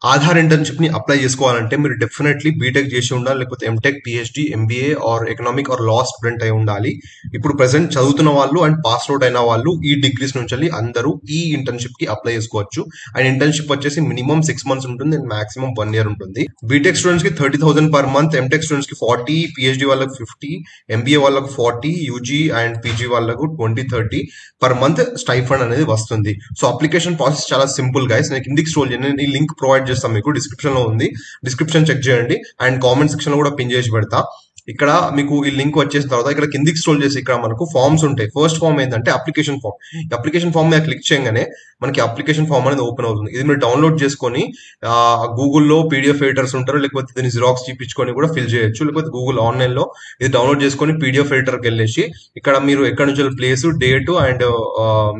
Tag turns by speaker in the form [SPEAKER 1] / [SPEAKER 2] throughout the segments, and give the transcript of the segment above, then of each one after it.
[SPEAKER 1] Aadhaar internship ని apply చేసుకోవాలంటే మీరు డెఫినెట్లీ బీటెక్ చేసి ఉండాలి, లేకపోతే MTech, PhD, MBA or economic or law student అయి ఉండాలి. ఇప్పుడు ప్రెసెంట్ చదువుతున్న వాళ్ళు అండ్ పాస్ అవుట్ అయిన వాళ్ళు ఈ డిగ్రీస్ నుంచి అందరూ ఈ ఇంటర్న్‌షిప్ కి అప్లై చేసుకోవచ్చు. అండ్ ఇంటర్న్‌షిప్ వచ్చేసి మినిమం 6 మంత్స్ ఉంటుంది అండ్ మాక్సిమం 1 ఇయర్ ఉంటుంది. బీటెక్ స్టూడెంట్స్ కి 30,000 పర్ మంత్, ఎంటెక్ స్టూడెంట్స్ కి 40, పీహెచ్డీ వాళ్ళకి 50, ఎంబీఏ వాళ్ళకు 40, యూజీ అండ్ పీజీ వాళ్ళకు 20, 30 పర్ మంత్ స్టైఫండ్ అనేది వస్తుంది. సో అప్లికేషన్ ప్రాసెస్ చాలా సింపుల్ గైస్. నేను కిందికి స్క్రోల్ చేయండి, నేను ఈ లింక్ ప్రొవైడ్ చేస్తాను మీకు, డిస్క్రిప్షన్ లో ఉంది, డిస్క్రిప్షన్ చెక్ చేయండి అండ్ కామెంట్ సెక్షన్ లో కూడా పిన్ చేసి పెడతా. ఇక్కడ మీకు ఈ లింక్ వచ్చేసిన తర్వాత ఇక్కడ కిందికి స్క్రోల్ చేసి ఇక్కడ మనకు ఫార్మ్స్ ఉంటాయి. ఫస్ట్ ఫార్మ్ ఏంటంటే అప్లికేషన్ ఫార్మ్. అప్లికేషన్ ఫార్మ్ మీద క్లిక్ చేయగానే మనకి అప్లికేషన్ ఫార్మ్ అనేది ఓపెన్ అవుతుంది. ఇది మీరు డౌన్లోడ్ చేసుకొని గూగుల్లో పీడిఎఫ్ ఎడిటర్స్ ఉంటారు, లేకపోతే దీన్ని జిరాక్స్ చూపించుకొని కూడా ఫిల్ చేయొచ్చు, లేకపోతే గూగుల్ ఆన్లైన్ లో ఇది డౌన్లోడ్ చేసుకొని పీడిఎఫ్ ఎడిటర్కి వెళ్ళేసి ఇక్కడ మీరు ఎక్కడ నుంచి ప్లేస్, డేట్ అండ్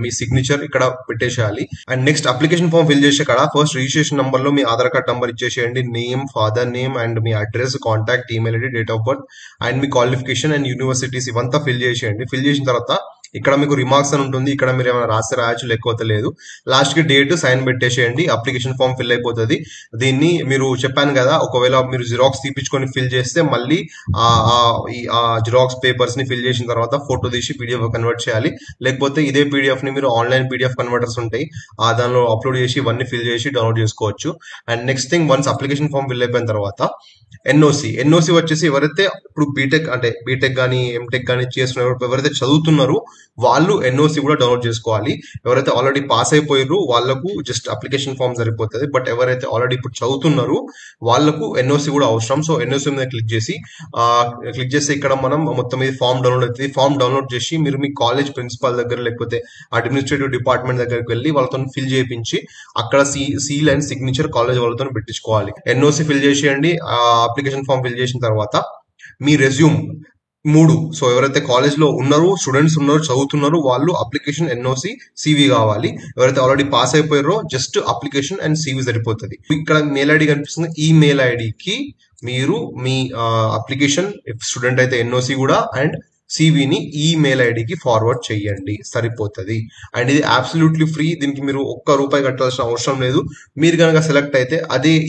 [SPEAKER 1] మీ సిగ్నేచర్ ఇక్కడ పెట్టేసేయాలి. And next application form fill చేసే కాడ ఫస్ట్ రిజిస్ట్రేషన్ నంబర్ లో మీ ఆధార్ కార్డ్ నంబర్ ఇచ్చేసేయండి, నేమ్, ఫాదర్ నేమ్ అండ్ మీ address, contact, email ID, date of birth and మీ క్వాలిఫికేషన్ అండ్ యూనివర్సిటీస్ ఇవంతా ఫిల్ చేసేయండి. ఫిల్ చేసిన తర్వాత ఇక్కడ మీకు రిమార్క్స్ అని ఉంటుంది, ఇక్కడ మీరు ఏమైనా రాయొచ్చు, లేకపోతే లేదు. లాస్ట్ కి డేట్, సైన్ పెట్టేసేయండి, అప్లికేషన్ ఫామ్ ఫిల్ అయిపోతుంది. దీన్ని మీరు చెప్పాను కదా, ఒకవేళ మీరు జిరాక్స్ తీపించుకొని ఫిల్ చేస్తే మళ్ళీ ఆ జిరాక్స్ పేపర్స్ ని ఫిల్ చేసిన తర్వాత ఫోటో తీసి పీడిఎఫ్ కన్వర్ట్ చేయాలి, లేకపోతే ఇదే పీడిఎఫ్ ని మీరు ఆన్లైన్ పీడిఎఫ్ కన్వర్టర్స్ ఉంటాయి దానిలో అప్లోడ్ చేసి ఇవన్నీ ఫిల్ చేసి డౌన్లోడ్ చేసుకోవచ్చు. And next thing, once application form fill అయిపోయిన తర్వాత ఎన్ఓసి వచ్చేసి ఎవరైతే ఇప్పుడు బీటెక్ కానీ ఎంటెక్ కానీ చేస్తున్నారు, ఎవరైతే చదువుతున్నారో వాళ్ళు ఎన్ఓసి కూడా డౌన్లోడ్ చేసుకోవాలి. ఎవరైతే ఆల్రెడీ పాస్ అయిపోయారు వాళ్ళకు జస్ట్ అప్లికేషన్ ఫామ్ సరిపోతుంది, బట్ ఎవరైతే ఆల్రెడీ ఇప్పుడు చదువుతున్నారో వాళ్ళకు ఎన్ఓసి కూడా అవసరం. సో ఎన్ఓసి మీద క్లిక్ చేసి ఇక్కడ మనం మొత్తం ఇది ఫామ్ డౌన్లోడ్ అవుతుంది. ఫామ్ డౌన్లోడ్ చేసి మీరు మీ కాలేజ్ ప్రిన్సిపాల్ దగ్గర లేకపోతే అడ్మినిస్ట్రేటివ్ డిపార్ట్మెంట్ దగ్గరికి వెళ్ళి వాళ్ళతో ఫిల్ చేయించి అక్కడ సీల్ అండ్ సిగ్నేచర్ కాలేజ్ వాళ్ళతో పెట్టించుకోవాలి. ఎన్ఓసి ఫిల్ చేసేయండి. అప్లికేషన్ ఫామ్ ఫిల్ చేసిన తర్వాత మీ రెజ్యూమ్ 3. సో ఎవరైతే కాలేజ్ లో ఉన్నారో, స్టూడెంట్స్ ఉన్నారు, చదువుతున్నారు, వాళ్ళు అప్లికేషన్, ఎన్ఓసి, సివి కావాలి. ఎవరైతే ఆల్రెడీ పాస్ అయిపోయారో జస్ట్ అప్లికేషన్ అండ్ సివి సరిపోతుంది. ఇక్కడ మెయిల్ ఐడి కనిపిస్తుంది, ఈ మెయిల్ ఐడికి మీరు మీ అప్లికేషన్, స్టూడెంట్ అయితే ఎన్ఓసి కూడా అండ్ సివిని ఈ మెయిల్ ఐడికి ఫార్వర్డ్ చేయండి, సరిపోతుంది. అండ్ ఇది అబ్సల్యూట్లీ ఫ్రీ, దీనికి మీరు ₹1 కట్టాల్సిన అవసరం లేదు. మీరు కనుక సెలెక్ట్ అయితే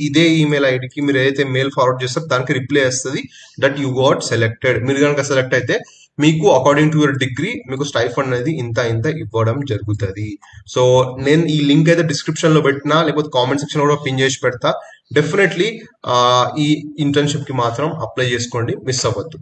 [SPEAKER 1] ఇదే ఈమెయిల్ ఐడికి మీరు ఏదైతే మెయిల్ ఫార్వర్డ్ చేస్తారో దానికి రిప్లై వస్తుంది దట్ యు గాట్ సెలెక్టెడ్. మీరు కనుక సెలెక్ట్ అయితే మీకు అకార్డింగ్ టు యువర్ డిగ్రీ మీకు స్టైఫండ్ అనేది ఇంత ఇవ్వడం జరుగుతుంది. సో నేను ఈ లింక్ అయితే డిస్క్రిప్షన్ లో పెట్టినా, లేకపోతే కామెంట్ సెక్షన్ లో కూడా పిన్ చేసి పెడతా. డెఫినెట్లీ ఈ ఇంటర్న్షిప్ కి మాత్రం అప్లై చేసుకోండి, మిస్ అవ్వద్దు.